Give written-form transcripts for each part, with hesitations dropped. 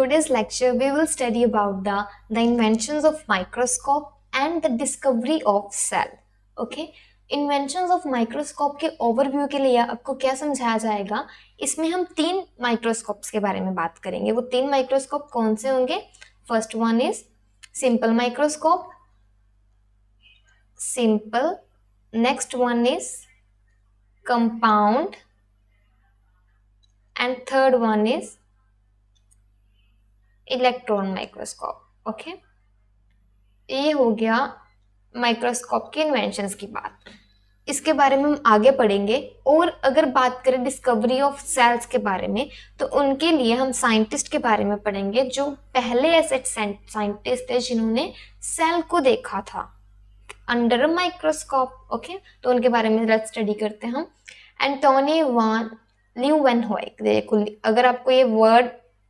today's lecture, we will study about the inventions of microscope and the discovery of cell. Okay? Inventions of microscope के overview के लिए आपको क्या समझाया जाएगा? इसमें हम 3 माइक्रोस्कोप्स के बारे में बात करेंगे. वो 3 माइक्रोस्कोप कौन से होंगे? First one is simple microscope, simple. Next one is compound and third one is electron microscope. Okay, ये हो गया माइक्रोस्कोप के इन्वेंशंस की बात. इसके बारे में हम आगे पढ़ेंगे. और अगर बात करें डिस्कवरी ऑफ सेल्स के बारे में, तो उनके लिए हम साइंटिस्ट के बारे में पढ़ेंगे जो पहले ऐसे साइंटिस्ट थे जिन्होंने सेल को देखा था अंडर अ माइक्रोस्कोप. ओके, तो उनके बारे में लेट्स स्टडी करते हैं हम. एंटोनी वान ल्यूवेनहोइक. देखो, अगर आपको ये वर्ड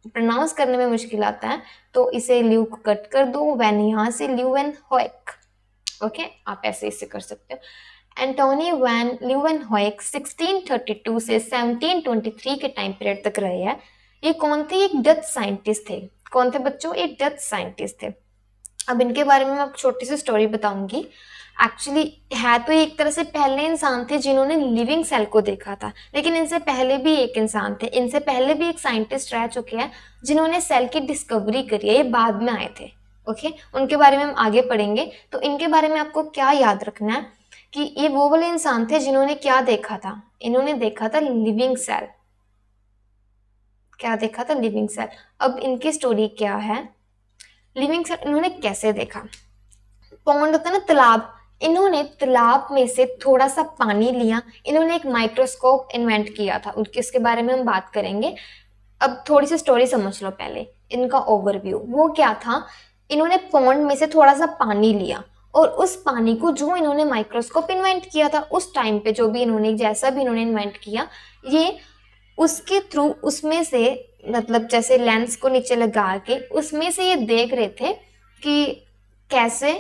प्रोनाउंस करने में मुश्किल आता है तो इसे ल्यू को कट कर दो, वैन यहाँ से ल्यूवेनहोइक. ओके, आप ऐसे इसे कर सकते हो. एंटोनी वैन ल्यूवेनहोइक 1632 से 1723 के टाइम पीरियड तक रहे हैं. ये कौन थे? एक डच साइंटिस्ट थे. कौन थे बच्चों? एक डच साइंटिस्ट थे. अब इनके बारे में मैं एक छोटी सी स्टोरी बताऊंगी. एक्चुअली है तो एक तरह से पहले इंसान थे जिन्होंने लिविंग सेल को देखा था, लेकिन इनसे पहले भी एक इंसान थे, इनसे पहले भी एक साइंटिस्ट रह चुके हैं जिन्होंने सेल की डिस्कवरी करी है. ये बाद में आए थे. ओके, उनके बारे में हम आगे पढ़ेंगे. तो इनके बारे में आपको क्या याद रखना है कि ये वो वाले इंसान थे जिन्होंने क्या देखा था? इन्होंने देखा था लिविंग सेल. क्या देखा था? Living cell. अब इनकी स्टोरी क्या है? लिविंग सेल इन्होंने कैसे देखा? पॉन्ड होता है ना, तालाब. इन्होंने तालाब में से थोड़ा सा पानी लिया, इन्होंने एक माइक्रोस्कोप इन्वेंट किया था. उनके इसके बारे में हम बात करेंगे. अब थोड़ी सी स्टोरी समझ लो पहले, इनका ओवरव्यू. वो क्या था? इन्होंने पॉन्ड में से थोड़ा सा पानी लिया और उस पानी को जो इन्होंने माइक्रोस्कोप इन्वेंट किया था उस टाइम पे, जो भी इन्होंने जैसा भी इन्होंने इन्वेंट किया, ये उसके थ्रू उसमें से मतलब जैसे लेंस को नीचे लगा के उसमें से ये देख रहे थे कि कैसे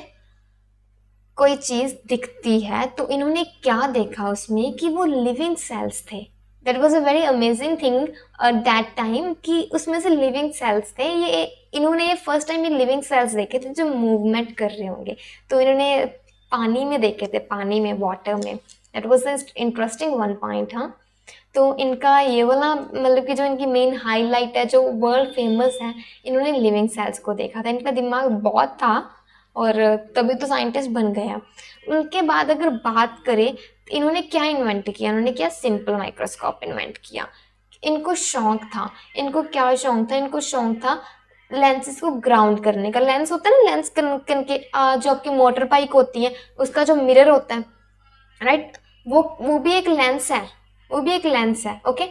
कोई चीज दिखती है. तो इन्होंने क्या देखा उसमें कि वो लिविंग सेल्स थे. That was a very amazing thing at that time कि उसमें से लिविंग सेल्स थे. ये इन्होंने ये फर्स्ट टाइम ये लिविंग सेल्स देखे थे जो मूवमेंट कर रहे होंगे. तो इन्होंने पानी में देखे थे, पानी में, वाटर में. That was interesting one point. हाँ, तो इनका ये वाला मतलब कि जो इनकी मेन हाईलाइट है, जो वर्ल्ड फेमस है, इन्होंने लिविंग सेल्स को देखा था. इनका दिमाग बहुत था और तभी तो साइंटिस्ट बन गया. उनके बाद अगर बात करें तो इन्होंने क्या इन्वेंट किया? इन्होंने क्या? सिंपल माइक्रोस्कोप इन्वेंट किया. इनको शौक था. इनको क्या शौक था? इनको शौक था लेंसेज को ग्राउंड करने का. लेंस होता है ना, लेंस के जो आपकी मोटर बाइक होती है उसका जो मिरर होता है, राइट, वो भी एक लेंस है. वो भी एक लेंस है. ओके,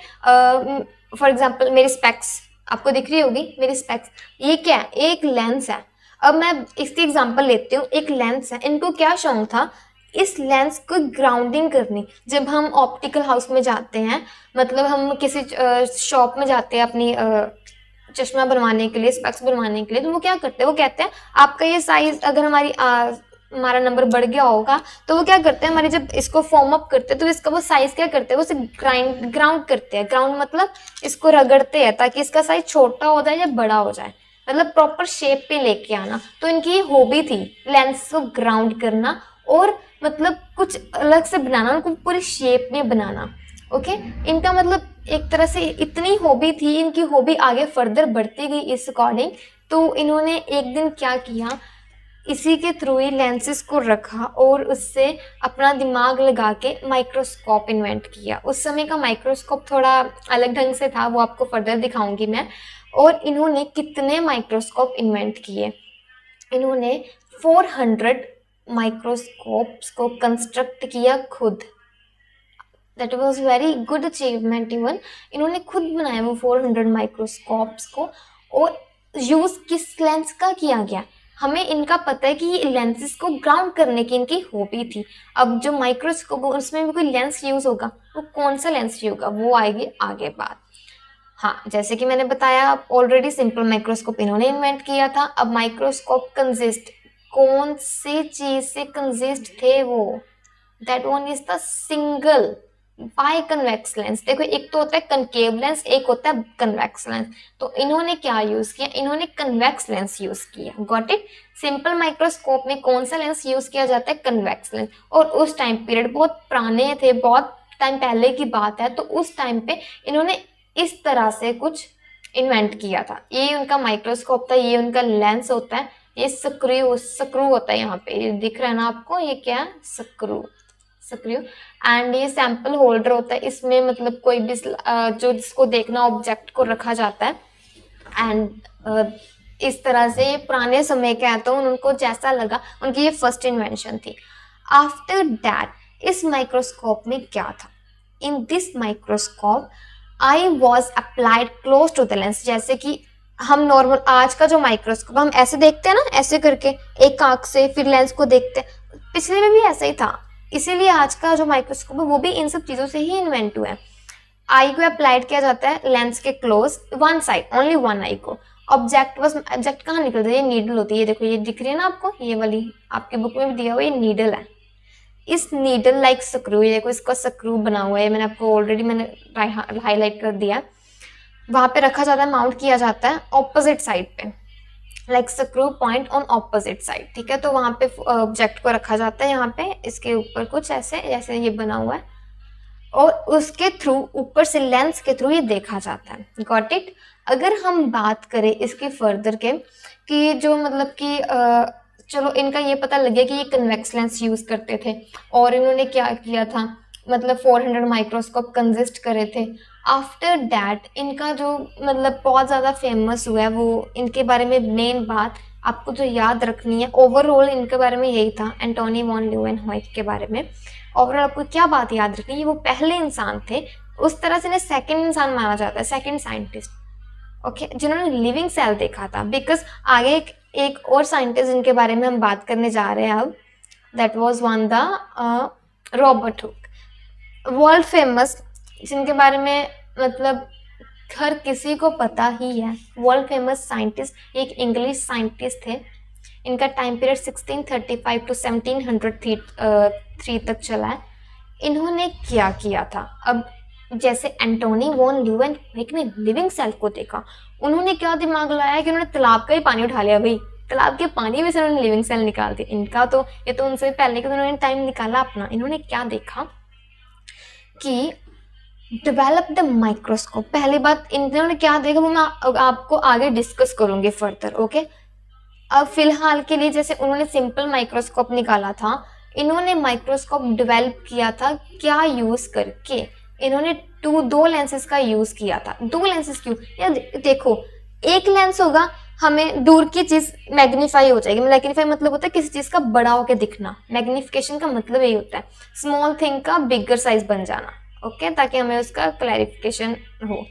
फॉर एग्जाम्पल मेरी स्पेक्स आपको दिख रही होगी. मेरी स्पेक्स ये क्या है? एक लेंस है. अब मैं इसकी एग्जांपल लेती हूँ. एक लेंस है. इनको क्या शौक था? इस लेंस को ग्राउंडिंग करनी. जब हम ऑप्टिकल हाउस में जाते हैं, मतलब हम किसी शॉप में जाते हैं अपनी चश्मा बनवाने के लिए, स्पेक्स बनवाने के लिए, तो वो क्या करते हैं? वो कहते हैं आपका ये साइज अगर हमारा नंबर बढ़ गया होगा, तो वो क्या करते हैं, हमारी जब इसको फॉर्म अप करते हैं तो इसका वो साइज क्या करते हैं? वो उसे ग्राउंड करते हैं. ग्राउंड मतलब इसको रगड़ते हैं ताकि इसका साइज छोटा हो जाए या बड़ा हो जाए, मतलब प्रॉपर शेप पे लेके आना. तो इनकी ये हॉबी थी लेंस को ग्राउंड करना और मतलब कुछ अलग से बनाना, उनको पूरी शेप में बनाना. ओके, इनका मतलब एक तरह से इतनी हॉबी थी, इनकी हॉबी आगे फर्दर बढ़ती गई इस अकॉर्डिंग. तो इन्होंने एक दिन क्या किया, इसी के थ्रू ही लेंसेज को रखा और उससे अपना दिमाग लगा के माइक्रोस्कोप इन्वेंट किया. उस समय का माइक्रोस्कोप थोड़ा अलग ढंग से था, वो आपको फर्दर दिखाऊंगी मैं. और इन्होंने कितने माइक्रोस्कोप इन्वेंट किए? इन्होंने 400 माइक्रोस्कोप्स को कंस्ट्रक्ट किया खुद. That was very good achievement. Even इन्होंने खुद बनाया वो 400 माइक्रोस्कोप्स को. और यूज किस लेंस का किया गया? हमें इनका पता है कि ये लेंसेज को ग्राउंड करने की इनकी हॉबी थी. अब जो माइक्रोस्कोप उसमें भी कोई लेंस यूज होगा, वो कौन सा लेंस यूज होगा वो आएगी आगे बात. हाँ, जैसे कि मैंने बताया ऑलरेडी सिंपल माइक्रोस्कोप इन्होंने इन्वेंट किया था. अब माइक्रोस्कोप कंसिस्ट कौन से चीज से कंसिस्ट थे वो? That one is the single biconvex lens. देखो एक तो होता है कनकेव लेंस, एक होता है कन्वेक्स लेंस। तो इन्होंने क्या यूज किया, इन्होंने कन्वेक्स लेंस यूज किया। Got it. सिंपल माइक्रोस्कोप में कौन सा लेंस यूज किया जाता है, कन्वेक्स लेंस। और उस टाइम पीरियड बहुत पुराने थे, बहुत टाइम पहले की बात है, तो उस टाइम पे इन्होंने इस तरह से कुछ इन्वेंट किया था। ये उनका माइक्रोस्कोप था, ये उनका लेंस होता है, ये स्क्रू होता है यहाँ पे, ये दिख रहा है ना आपको, ये क्या है, स्क्रू। एंड ये सैंपल होल्डर होता है, इसमें मतलब कोई भी जो जिसको देखना ऑब्जेक्ट को रखा जाता है। एंड इस तरह से ये पुराने समय के हैं, तो उनको जैसा लगा, उनकी ये फर्स्ट इन्वेंशन थी। आफ्टर दैट इस माइक्रोस्कोप में क्या था, in this microscope eye was applied close to the lens. जैसे कि हम नॉर्मल आज का जो माइक्रोस्कोप हम ऐसे देखते हैं ना, ऐसे करके एक आंख से फिर लेंस को देखते हैं, पिछले में भी ऐसा ही था। इसीलिए आज का जो माइक्रोस्कोप है वो भी इन सब चीजों से ही इन्वेंट हुआ है। आई को अप्लाइड किया जाता है लेंस के close, one side, only one eye को। ऑब्जेक्ट कहाँ निकलता है, ये नीडल होती है, ये देखो ये दिख रही है ना आपको, ये वाली आपकी बुक में भी दिया हुआ, ये नीडल है। इस नीडल लाइक स्क्रू, ये देखो इसका स्क्रू बना हुआ है, मैंने आपको ऑलरेडी मैंने हाईलाइट कर दिया। वहां पे रखा जाता है, माउंट किया जाता है ऑपोजिट साइड पे, like screw point on opposite side. ठीक है, तो वहां पे ऑब्जेक्ट को रखा जाता है, यहाँ पे इसके ऊपर कुछ ऐसे जैसे ये बना हुआ है, और उसके थ्रू ऊपर से लेंस के थ्रू ये देखा जाता है। Got it. अगर हम बात करें इसके फर्दर के, कि जो मतलब कि चलो इनका ये पता लग गया कि ये कन्वेक्स लेंस यूज करते थे, और इन्होंने क्या किया था, मतलब 400 माइक्रोस्कोप कंजिस्ट करे थे। आफ्टर दैट इनका जो मतलब बहुत ज़्यादा फेमस हुआ है, वो इनके बारे में मेन बात आपको जो याद रखनी है, ओवरऑल इनके बारे में यही था, एंटोनी वॉन ल्यूवेनहॉइट के बारे में। ओवरऑल आपको क्या बात याद रखनी है, वो पहले इंसान थे, उस तरह से इन्हें सेकंड इंसान माना जाता है, सेकंड साइंटिस्ट, ओके, जिन्होंने लिविंग सेल देखा था। बिकॉज आगे एक और साइंटिस्ट जिनके बारे में हम बात करने जा रहे हैं अब, that was one the Robert Hooke, world famous, जिनके बारे में मतलब हर किसी को पता ही है, वर्ल्ड फेमस साइंटिस्ट, एक इंग्लिश साइंटिस्ट थे। इनका टाइम पीरियड 1635 टू 1703 तक चला है। इन्होंने क्या किया था, अब जैसे एंटोनी वॉन ल्यूवेनहॉइक ने लिविंग सेल को देखा, उन्होंने क्या दिमाग लगाया कि उन्होंने तालाब का ही पानी उठा लिया, भाई तालाब के पानी में से उन्होंने लिविंग सेल निकाल दिया। इनका तो ये तो उनसे पहले का उन्होंने टाइम निकाला अपना। इन्होंने क्या देखा कि डेवलप द माइक्रोस्कोप। पहली बात इन्होंने क्या देखा वो मैं आपको आगे डिस्कस करूंगी फर्दर, ओके। अब फिलहाल के लिए जैसे उन्होंने सिंपल माइक्रोस्कोप निकाला था, इन्होंने माइक्रोस्कोप डेवलप किया था क्या यूज करके, इन्होंने दो लेंसेज का यूज किया था। दो लेंसेज क्यों, यार देखो एक लेंस होगा, हमें दूर की चीज मैग्नीफाई हो जाएगी। मैग्नीफाई मतलब होता है किसी चीज का बड़ा होकर दिखना, मैग्निफिकेशन का मतलब यही होता है, स्मॉल थिंग का बिगर साइज बन जाना, ओके, ताकि हमें उसका क्लैरिफिकेशन हो।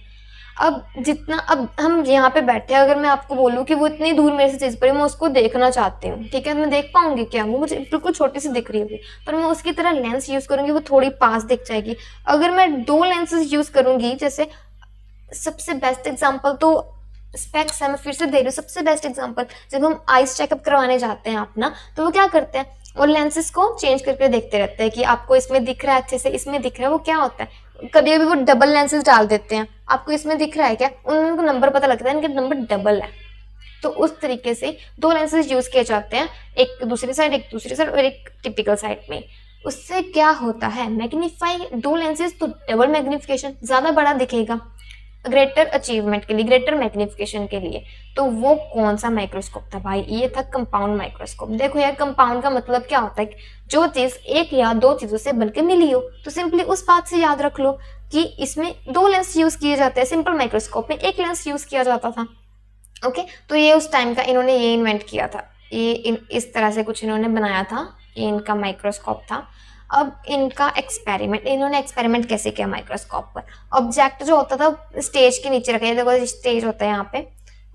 अब जितना अब हम यहाँ पे बैठे हैं, अगर मैं आपको बोलूँ कि वो इतनी दूर मेरे से चीज पर मैं उसको देखना चाहती हूँ, ठीक है, मैं देख पाऊंगी क्या, वो मुझे बिल्कुल छोटी सी दिख रही होगी, पर मैं उसकी तरह लेंस यूज करूंगी, वो थोड़ी पास दिख जाएगी। अगर मैं दो लेंसेज यूज करूंगी, जैसे सबसे बेस्ट एग्जाम्पल तो स्पेक्स है, मैं फिर से दे रही हूँ सबसे बेस्ट एग्जांपल, जब हम आइस चेकअप करवाने जाते हैं अपना, तो वो क्या करते हैं, वो लेंसेज को चेंज करके देखते रहते हैं कि आपको इसमें दिख रहा है अच्छे से, इसमें दिख रहा है। वो क्या होता है, कभी कभी वो डबल लेंसेज डाल देते हैं, आपको इसमें दिख रहा है क्या, उनको नंबर पता लगता है इनका नंबर डबल है। तो उस तरीके से दो लेंसेज यूज किए जाते हैं, एक दूसरी साइड, एक दूसरी साइड और एक टिपिकल साइड में। उससे क्या होता है, मैग्नीफाई दो लेंसेज तो डबल मैग्निफिकेशन, ज्यादा बड़ा दिखेगा, ग्रेटर अचीवमेंट के लिए, ग्रेटर मैग्निफिकेशन के लिए। तो वो कौन सा माइक्रोस्कोप था भाई, ये था कंपाउंड माइक्रोस्कोप। देखो यार कंपाउंड का मतलब क्या होता है, जो चीज एक या दो चीजों से बनकर मिली हो, तो सिंपली उस बात से याद रख लो कि इसमें दो लेंस यूज किए जाते हैं, सिंपल माइक्रोस्कोप में एक लेंस यूज किया जाता था, ओके। तो ये उस टाइम का इन्होंने ये इन्वेंट किया था, ये इस तरह से कुछ इन्होंने बनाया था, ये इनका माइक्रोस्कोप था। अब इनका एक्सपेरिमेंट, इन्होंने एक्सपेरिमेंट कैसे किया माइक्रोस्कोप पर, ऑब्जेक्ट जो होता था स्टेज के नीचे रखा, देखो स्टेज होता है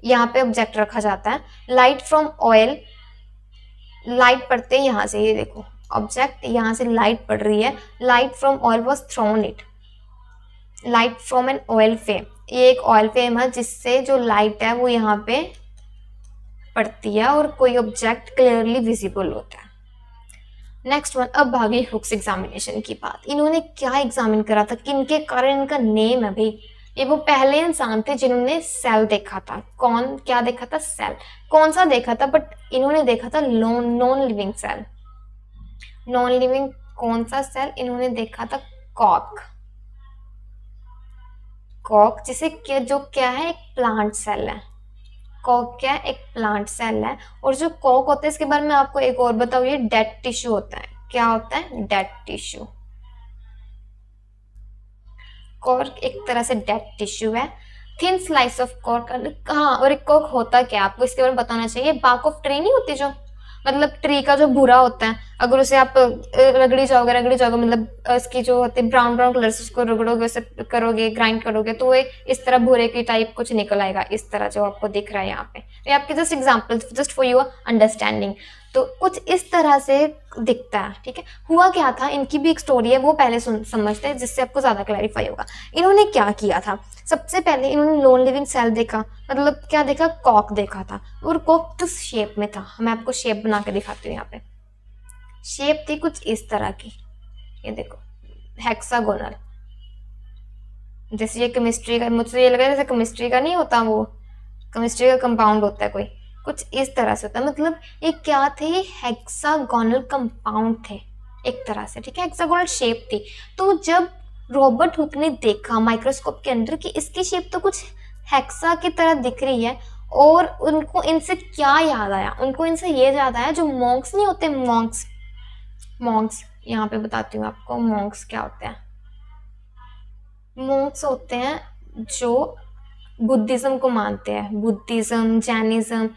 यहाँ पे ऑब्जेक्ट रखा जाता है, लाइट फ्रॉम ऑयल, लाइट पड़ते हैं यहाँ से, ये देखो ऑब्जेक्ट यहाँ से लाइट पड़ रही है, light from oil was throne it, light from an oil fame, ये एक ऑयल फेम है जिससे जो लाइट है वो यहाँ पे पड़ती है और कोई ऑब्जेक्ट क्लियरली विजिबल होता है। नेक्स्ट वन, अब आ गई हुक्स एग्जामिनेशन की बात। इन्होंने क्या एग्जामिन करा था, किनके कारण इनका नेम है भाई। ये वो पहले इंसान थे जिन्होंने सेल देखा था। कौन क्या देखा था? सेल। कौन सा देखा था? बट इन्होंने देखा था non living cell. Non living कौन सा सेल इन्होंने देखा था? कॉक। कॉक जिसे क्या, जो क्या है, एक प्लांट सेल है। कॉक क्या है? एक प्लांट सेल है। और जो कॉक होता है, इसके बारे में आपको एक और बताओ, ये डेड टिश्यू होता है। क्या होता है? Dead tissue. कॉर्क एक तरह से डेड टिश्यू है। Thin slice of cork. हाँ, और एक कॉर्क होता क्या है आपको इसके बारे में बताना चाहिए। बार्क ऑफ ट्री नहीं होती जो, मतलब ट्री का जो भूरा होता है, अगर उसे आप रगड़ी जाओगे मतलब इसकी जो होती है ब्राउन ब्राउन कलर से, उसको रगड़ोगे, उसे करोगे, ग्राइंड करोगे, तो वो इस तरह भूरे की टाइप कुछ निकल आएगा, इस तरह जो आपको दिख रहा है यहाँ पे। ये आपके just example, just for your understanding. तो कुछ इस तरह से दिखता है, ठीक है। हुआ क्या था, इनकी भी एक स्टोरी है, वो पहले समझते हैं, जिससे आपको ज्यादा क्लैरिफाई होगा। इन्होंने क्या किया था, सबसे पहले इन्होंने नॉन लिविंग सेल देखा, मतलब क्या देखा? कॉक देखा था। और कॉक किस शेप में था, मैं आपको शेप बना के दिखाती हूँ। यहाँ पे शेप थी कुछ इस तरह की, ये देखो, हेक्सागोनल। जैसे ये केमिस्ट्री का, मुझे ये लगा जैसे केमिस्ट्री का नहीं होता, वो केमिस्ट्री का कंपाउंड होता है कोई, कुछ इस तरह से होता है। मतलब ये क्या थे? हेक्सागोनल कंपाउंड थे एक तरह से, ठीक है। हेक्सागोनल शेप थी। तो जब रॉबर्ट हुक ने देखा माइक्रोस्कोप के अंदर कि इसकी शेप तो कुछ हेक्सा की तरह दिख रही है, और उनको इनसे क्या याद आया? उनको इनसे ये याद आया, जो मॉन्क्स नहीं होते, मॉन्क्स, मॉन्क्स यहाँ पे बताती हूँ आपको मॉन्क्स क्या होते हैं। मॉन्क्स होते हैं जो बुद्धिज्म को मानते हैं, बुद्धिज्म, जैनिज्म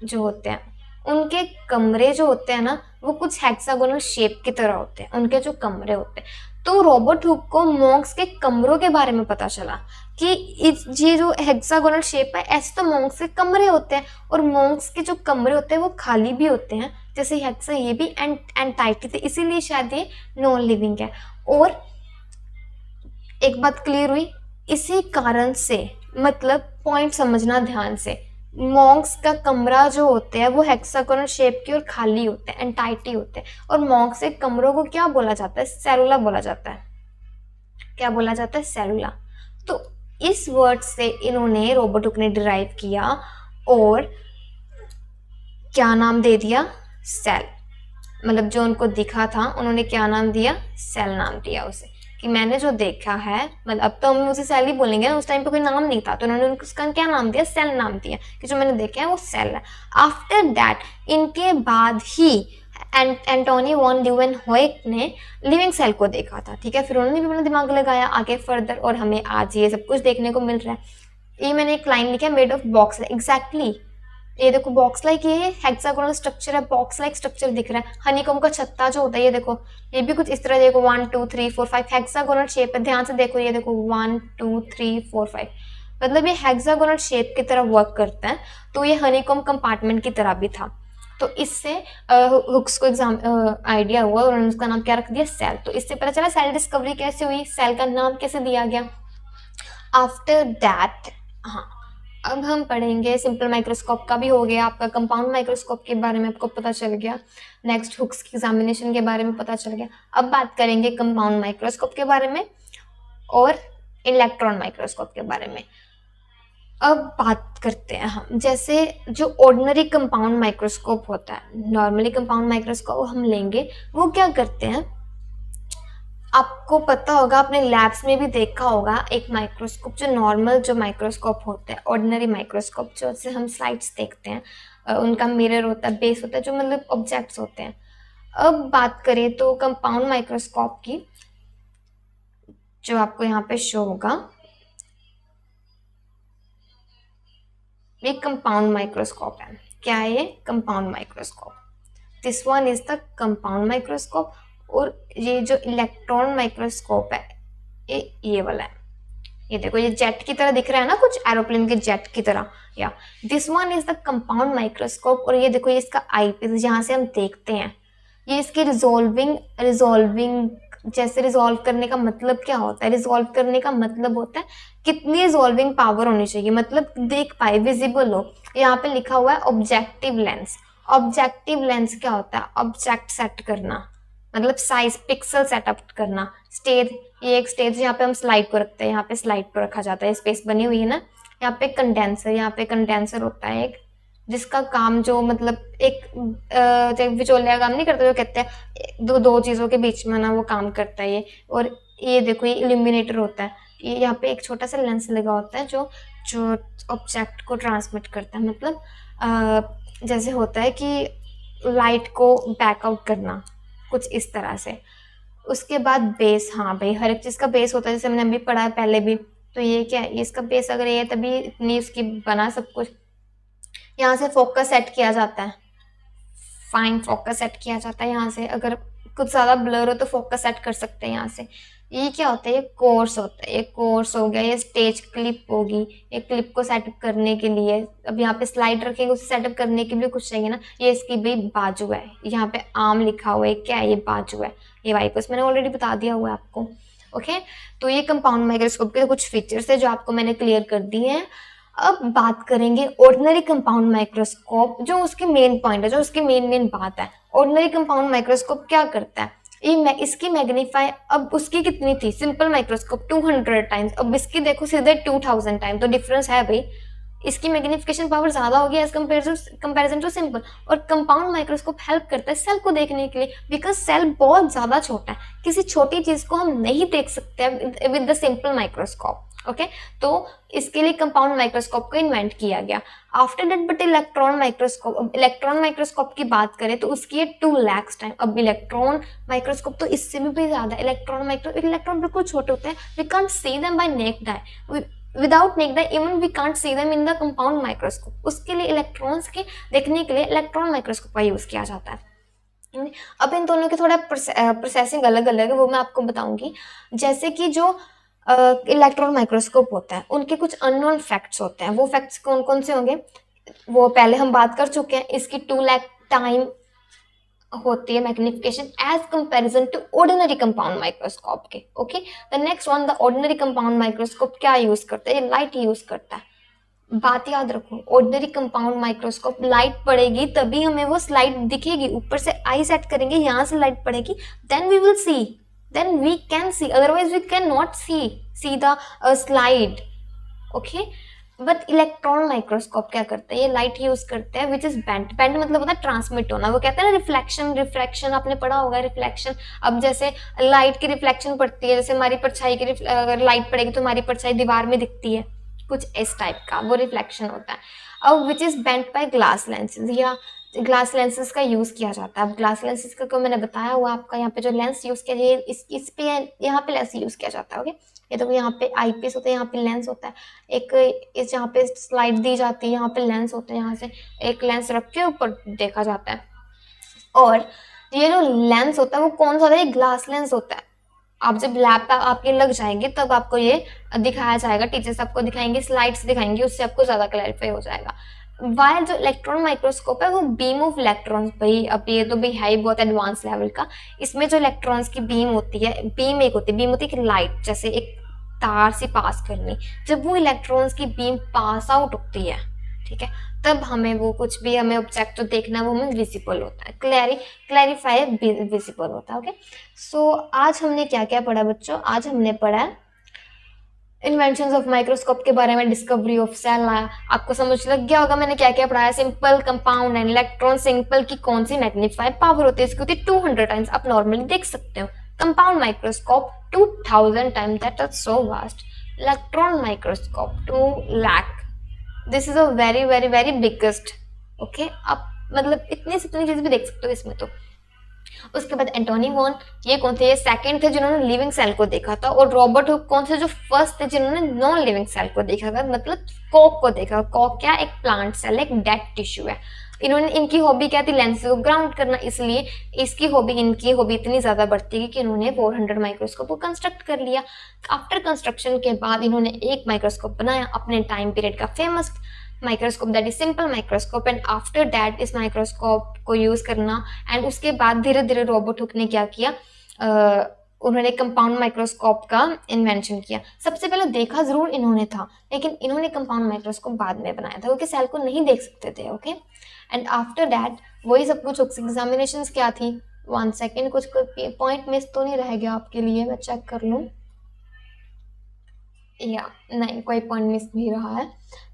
जो होते हैं, उनके कमरे जो होते हैं ना, वो कुछ हेक्सागोनल शेप की तरह होते हैं, उनके जो कमरे होते हैं। तो रॉबर्ट हुक को मॉन्क्स के कमरों के बारे में पता चला कि ये जो हेक्सागोनल शेप है, ऐसे तो मॉन्क्स के कमरे होते हैं, और मॉन्क्स के जो कमरे होते हैं वो खाली भी होते हैं, जैसे हेक्सा, ये भी एंटाइटी थे, इसीलिए शायद ये नॉन लिविंग है। और एक बात क्लियर हुई, इसी कारण से, मतलब पॉइंट समझना ध्यान से, मॉन्क्स का कमरा जो होते हैं वो हेक्सागोनल शेप के और खाली होते हैं, एंटाइटी होते हैं। और मॉन्क्स के कमरों को क्या बोला जाता है? सेलुला बोला जाता है। क्या बोला जाता है? सेलुला। तो इस वर्ड से इन्होंने, रॉबर्ट हुक ने डिराइव किया और क्या नाम दे दिया? सेल। मतलब जो उनको दिखा था, उन्होंने क्या नाम दिया? सेल नाम दिया उसे, कि मैंने जो देखा है, मतलब अब तो हम उसे सेल ही बोलेंगे ना, उस टाइम पे कोई नाम नहीं था, तो उन्होंने उसका क्या नाम दिया? सेल नाम दिया, कि जो मैंने देखा है वो सेल है। आफ्टर दैट, इनके बाद ही एंटोनी वॉन ल्यूवेनहोइक ने लिविंग सेल को देखा था, ठीक है। फिर उन्होंने भी अपना दिमाग लगाया आगे फर्दर, और हमें आज ये सब कुछ देखने को मिल रहा है। ये मैंने एक लाइन लिखा है, मेड ऑफ बॉक्स, एग्जैक्टली। ये देखो बॉक्स लाइक, ये हेक्सागोनल स्ट्रक्चर है, बॉक्स लाइक स्ट्रक्चर दिख रहा है। हनीकॉम्ब का छत्ता जो होता है, ये देखो, ये भी कुछ इस तरह, देखो 1 2 3 4 5 हेक्सागोनल शेप है, ध्यान से देखो, ये देखो 1 2 3 4 5, मतलब ये हेक्सागोनल शेप की तरह वर्क करता है। तो ये हनीकॉम्ब कंपार्टमेंट की तरह भी था। तो इससे हुक्स को एग्जाम आइडिया हुआ, और उन्होंने उसका नाम क्या रख दिया? सेल। तो इससे पता चला सेल डिस्कवरी कैसे हुई, सेल का नाम कैसे दिया गया। आफ्टर दैट, हाँ, अब हम पढ़ेंगे सिंपल माइक्रोस्कोप का भी हो गया आपका, कंपाउंड माइक्रोस्कोप के बारे में आपको पता चल गया, नेक्स्ट हुक्स की एग्जामिनेशन के बारे में पता चल गया। अब बात करेंगे कंपाउंड माइक्रोस्कोप के बारे में और इलेक्ट्रॉन माइक्रोस्कोप के बारे में। अब बात करते हैं हम, जैसे जो ऑर्डिनरी कंपाउंड माइक्रोस्कोप होता है, नॉर्मली कंपाउंड माइक्रोस्कोप हम लेंगे, वो क्या करते हैं, आपको पता होगा, आपने लैब्स में भी देखा होगा, एक माइक्रोस्कोप जो नॉर्मल जो माइक्रोस्कोप होता है, ऑर्डिनरी माइक्रोस्कोप, जो से हम स्लाइड्स देखते हैं, उनका मिरर होता है, बेस होता है, जो मतलब ऑब्जेक्ट्स होते हैं। अब बात करें तो कंपाउंड माइक्रोस्कोप की, जो आपको यहाँ पे शो होगा, ये कंपाउंड माइक्रोस्कोप है। क्या है ये? Compound microscope. This one is the compound microscope. और ये जो इलेक्ट्रॉन माइक्रोस्कोप है, ये वाला है। ये देखो, ये जेट की तरह दिख रहा है ना, कुछ एरोप्लेन के जेट की तरह। या this one is the compound microscope. और ये देखो, ये इसका आई पीस जहाँ से हम देखते हैं, ये इसकी रिजॉल्विंग जैसे रिजॉल्व करने का मतलब क्या होता है? रिजॉल्व करने का मतलब होता है कितनी रिजॉल्विंग पावर होनी चाहिए, मतलब देख पाए, विजिबल हो। यहाँ पे लिखा हुआ है ऑब्जेक्टिव लेंस। ऑब्जेक्टिव लेंस क्या होता है? ऑब्जेक्ट सेट करना, मतलब साइज पिक्सल सेटअप करना। स्टेज, ये एक स्टेज, यहाँ पे हम स्लाइड को रखते हैं, यहाँ पे स्लाइड को रखा जाता है, स्पेस बनी हुई है ना। यहाँ पे कंडेंसर, यहाँ पे कंडेंसर होता है एक, जिसका काम जो मतलब एक बिचौलिया काम नहीं करता, जो कहते हैं दो चीजों के बीच में ना वो काम करता है ये। और ये देखो ये इल्यूमिनेटर होता है, ये यहाँ पे एक छोटा सा लेंस लगा होता है जो जो ऑब्जेक्ट को ट्रांसमिट करता है, मतलब जैसे होता है कि लाइट को बैकआउट करना, कुछ इस तरह से। उसके बाद बेस, हाँ भाई हर एक चीज़ का बेस होता है, जैसे हमने अभी पढ़ा है पहले भी। तो ये क्या है, इसका बेस अगर ये है तभी इतनी इसकी बना सब कुछ। यहाँ से फोकस सेट किया जाता है, फाइन फोकस सेट किया जाता है यहाँ से। अगर कुछ ज़्यादा ब्लर हो तो फोकस सेट कर सकते हैं यहाँ से। ये क्या होता है? ये कोर्स होता है, ये कोर्स हो गया। ये स्टेज क्लिप होगी, ये क्लिप को सेटअप करने के लिए, अब यहाँ पे स्लाइड रखेंगे उसे सेटअप करने के लिए कुछ चाहिए ना। ये इसकी भी बाजू है, यहाँ पे आर्म लिखा हुआ है, क्या है? ये बाजू है, ये वाइपर्स मैंने ऑलरेडी बता दिया हुआ है आपको। ओके, तो ये कंपाउंड माइक्रोस्कोप के कुछ फीचर्स है जो आपको मैंने क्लियर कर दिए हैं। अब बात करेंगे ऑर्डिनरी कंपाउंड माइक्रोस्कोप, जो उसकी मेन पॉइंट है, जो उसकी मेन बात है। ऑर्डिनरी कंपाउंड माइक्रोस्कोप क्या करता है? ये इसकी मैग्नीफाई, अब उसकी कितनी थी सिंपल माइक्रोस्कोप 200 टाइम्स, अब इसकी देखो सीधे 2000 टाइम, तो डिफरेंस है भाई। इसकी मैग्निफिकेशन पावर ज्यादा होगी एज कंपेरिजन टू सिंपल। और कंपाउंड माइक्रोस्कोप हेल्प करता है सेल को देखने के लिए, बिकॉज सेल बहुत ज्यादा छोटा है, किसी छोटी चीज को हम नहीं देख सकते with the simple microscope. Okay, तो इसके लिए कंपाउंड माइक्रोस्कोप को इन्वेंट किया गया। After that but electron microscope की बात करें तो उसकी है 2 लाख टाइम। अब इलेक्ट्रॉन माइक्रोस्कोप तो इससे भी ज्यादा। इलेक्ट्रॉन बिल्कुल छोटे होते हैं, we can't see them by naked eye, without naked eye even we can't see them in the compound microscope. उसके लिए इलेक्ट्रॉन्स के देखने के लिए इलेक्ट्रॉन माइक्रोस्कोप का यूज किया जाता है। अब इन दोनों के थोड़ा प्रोसेसिंग अलग अलग है, वो मैं आपको बताऊंगी। जैसे कि जो इलेक्ट्रॉन माइक्रोस्कोप होता है उनके कुछ अननोन फैक्ट्स होते हैं। वो फैक्ट्स कौन कौन से होंगे वो पहले हम बात कर चुके हैं। इसकी 2 लाख टाइम होती है magnification as comparison to ordinary compound microscope के। Okay, the next one, the ordinary compound microscope क्या यूज करता है? ये लाइट यूज करता है। बात याद रखो, ऑर्डिनरी कंपाउंड माइक्रोस्कोप लाइट पड़ेगी तभी हमें वो स्लाइड दिखेगी। ऊपर से आई सेट करेंगे, यहाँ से लाइट पड़ेगी, then we will see, then we can see, otherwise we cannot see the slide. Okay, but electron microscope क्या करता है? ये लाइट यूज करते हैं which is bent मतलब होता है ट्रांसमिट होना। वो कहते हैं ना रिफ्लेक्शन आपने पढ़ा होगा, रिफ्लेक्शन। अब जैसे लाइट की रिफ्लेक्शन पड़ती है, जैसे हमारी परछाई की अगर लाइट पड़ेगी तो हमारी परछाई दीवार में दिखती है, कुछ इस टाइप का वो रिफ्लेक्शन होता है। अब which is bent by glass lenses, या ग्लास लेंसेज का यूज किया जाता है। अब ग्लास लेंसेज का को मैंने बताया हुआ आपका, यहाँ पे जो लेंस यूज किया जाए इस पे यहाँ पे लेंस यूज किया जाता है। ओके, ये तो यहाँ पे आईपीस होता है, यहाँ पे लेंस होता है एक, इस जहाँ पे स्लाइड दी जाती है यहाँ पे लेंस होता है, यहाँ से एक लेंस रख के ऊपर देखा जाता है। और ये जो लेंस होता है वो कौन सा होता है? ये ग्लास लेंस होता है। आप जब लैब पे आपके लग जाएंगे तब आपको ये दिखाया जाएगा, टीचर्स आपको दिखाएंगे, स्लाइड्स दिखाएंगे, उससे आपको ज्यादा क्लैरिफाई हो जाएगा। वाइल जो इलेक्ट्रॉन माइक्रोस्कोप है वो बीम ऑफ इलेक्ट्रॉन्स, भाई अब ये तो भाई है ही बहुत एडवांस लेवल का। इसमें जो इलेक्ट्रॉन्स की बीम होती है, बीम होती है कि लाइट जैसे एक तार से पास करनी, जब वो इलेक्ट्रॉन्स की बीम पास आउट होती है, ठीक है, तब हमें वो कुछ भी हमें ऑब्जेक्ट जो देखना है वो हमें विजिबल होता है, क्लैरिफाई विजिबल होता है। ओके, सो आज हमने क्या क्या पढ़ा बच्चों? आज हमने पढ़ा इन्वेंशंस ऑफ माइक्रोस्कोप के बारे में, डिस्कवरी ऑफ सेल। आपको समझ लग गया होगा मैंने क्या क्या पढ़ाया। Simple, compound and electron. Simple की कौन सी मैग्नीफाई पावर होती है? इसकी होती है 200 टाइम्स, आप नॉर्मली देख सकते हो। Compound microscope 2000 times, that is so vast. Electron microscope 2 lakh, this is a very very very biggest. Okay, आप मतलब इतनी से इतनी चीज भी देख सकते हो इसमें। तो उसके बाद एंटोनी वॉन, ये कौन थे? ये सेकंड थे जिन्होंने लिविंग सेल को देखा था। और रॉबर्ट हुक कौन से? जो फर्स्ट थे जिन्होंने नॉन लिविंग सेल को देखा था, मतलब कॉक को देखा। कॉक क्या? एक प्लांट सेल, एक डेड टिश्यू है। इनकी हॉबी क्या थी? लेंस को ग्राउंड करना, इसलिए इनकी हॉबी इतनी ज्यादा बढ़ती गई कि इन्होंने 400 माइक्रोस्कोप को कंस्ट्रक्ट कर लिया। आफ्टर कंस्ट्रक्शन के बाद इन्होंने एक माइक्रोस्कोप बनाया अपने टाइम पीरियड का famous microscope, that is simple microscope. And after that इस माइक्रोस्कोप को यूज करना, एंड उसके बाद धीरे धीरे रॉबर्ट हुक ने क्या किया, उन्होंने कंपाउंड माइक्रोस्कोप का इन्वेंशन किया। सबसे पहले देखा जरूर इन्होंने था, लेकिन इन्होंने कंपाउंड माइक्रोस्कोप बाद में बनाया था, क्योंकि सेल को नहीं देख सकते थे। ओके, एंड आफ्टर दैट वही सब कुछ एग्जामिनेशन क्या थी। 1 सेकेंड, कुछ पॉइंट मिस तो नहीं रह गया आपके लिए, मैं चेक कर लूँ। या नहीं, कोई पॉइंट मिस नहीं रहा है।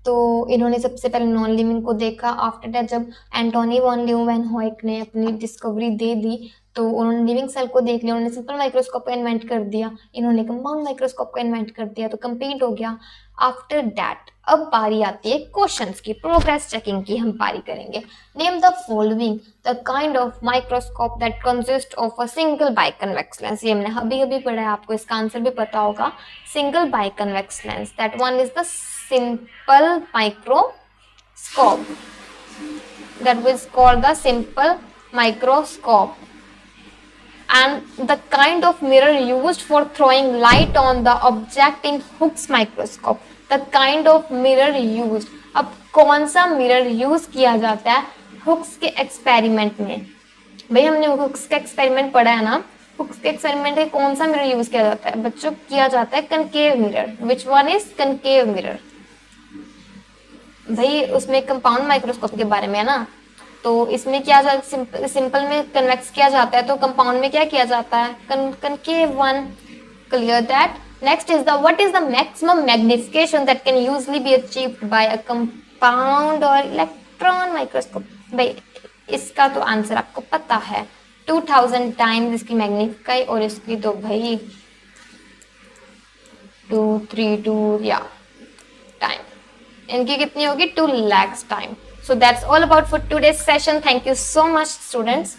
तो इन्होंने सबसे पहले नॉन लिविंग को देखा। आफ्टर दैट जब एंटोनी वॉन ल्यूवेनहॉयक ने अपनी डिस्कवरी दे दी, तो उन्होंने लिविंग सेल को देख लिया, उन्होंने सिंपल माइक्रोस्कोप का इन्वेंट कर दिया, इन्होंने कंपाउंड माइक्रोस्कोप का इन्वेंट कर दिया, तो कंप्लीट हो गया। आफ्टर दैट अब बारी आती है क्वेश्चंस की, प्रोग्रेस चेकिंग की हम बारी करेंगे। Name the following the kind of microscope that consist of a single biconvex lens. ये हमने अभी अभी पढ़ा है, आपको इसका आंसर भी पता होगा। Single biconvex lens, that one is the simple microscope, that was called the simple microscope, and the kind of mirror used for throwing light on the object in Hooke's microscope. The kind of mirror used, अब कौन सा mirror use किया जाता है hooks के experiment में? भाई हमने हुक्स का एक्सपेरिमेंट पढ़ा है ना, हुक्स के एक्सपेरिमेंट में कौन सा मिरर यूज किया जाता है बच्चों? किया जाता है concave mirror. Which one is concave mirror? भाई उसमें कंपाउंड माइक्रोस्कोप के बारे में है ना, तो इसमें क्या सिंपल में कन्वेक्स किया जाता है, तो कंपाउंड में क्या किया जाता है? Concave one. Clear that. Next is the what is the maximum magnification that can usually be achieved by a compound और इलेक्ट्रॉन माइक्रोस्कोप? भाई इसका तो आंसर आपको पता है, 2000 टाइम्स इसकी मैग्निफाई, और इसकी तो भाई 232 या टाइम, इनकी कितनी होगी? 2 lakhs time. So that's all about for today's session. Thank you so much, students.